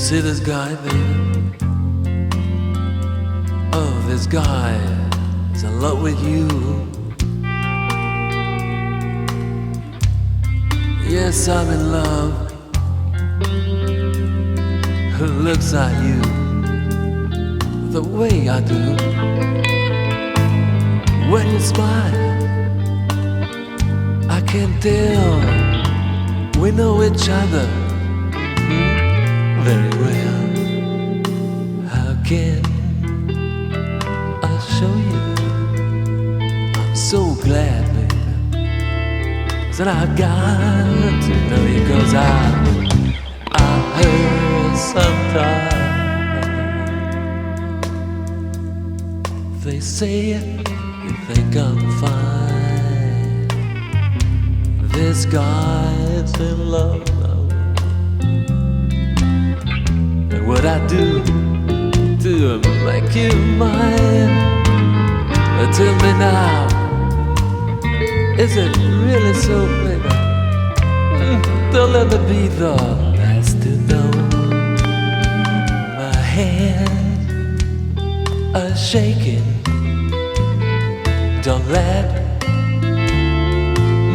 see this guy, baby? Oh, this guy is in love with you. Yes, I'm in love. Who looks at you the way I do? When you smile, I can tell we know each other very well. How can I show you? I'm so glad, baby, that I got to know you, 'cause I heard sometimes they say you think I'm fine. This guy's in love now. And what I do to make you mine? Tell me now, is it really so, baby? Don't let me be the last to know. My hands are shaking. Don't let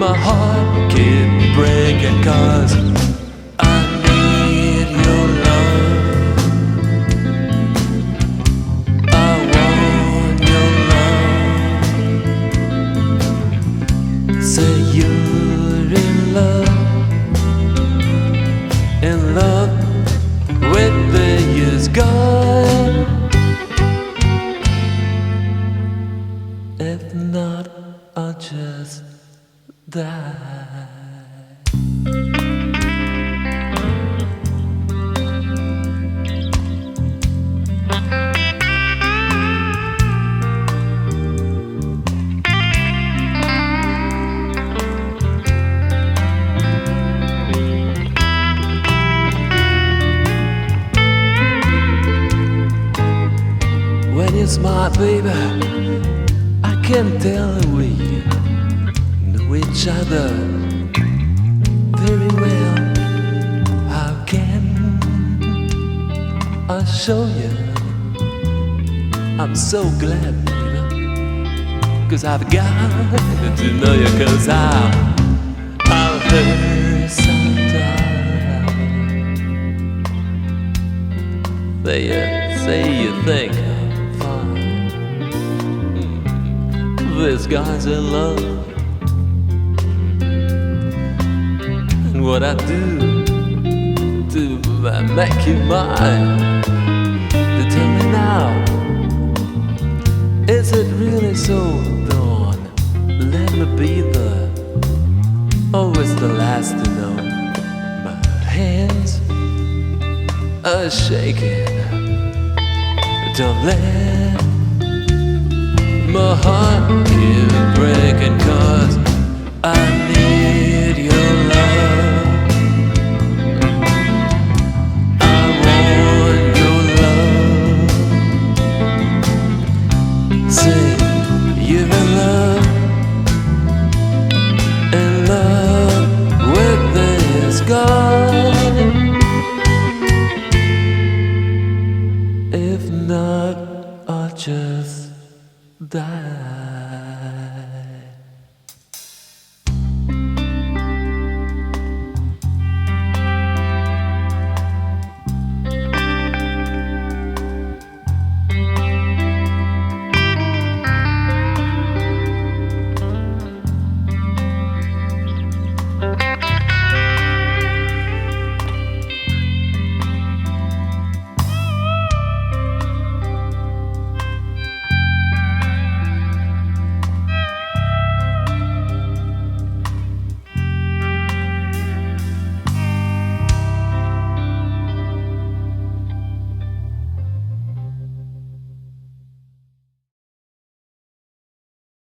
my heart keep breaking, 'cause I need your love. I want your love. Say you're in love with the years gone. If not, I'll just die. When you smile, baby, I can tell we know each other very well. How can I show you? I'm so glad, baby, 'cause I've got to know you, 'cause I've heard sometimes they say you think this guy's in love. And what I do to make you mine? To tell me now, is it really so? Dawn, let me be always the last to know. My hands are shaking. Don't let my heart keeps breaking, 'cause I need your love. I want your love. Say you're in love with this God. If not, I'll just die.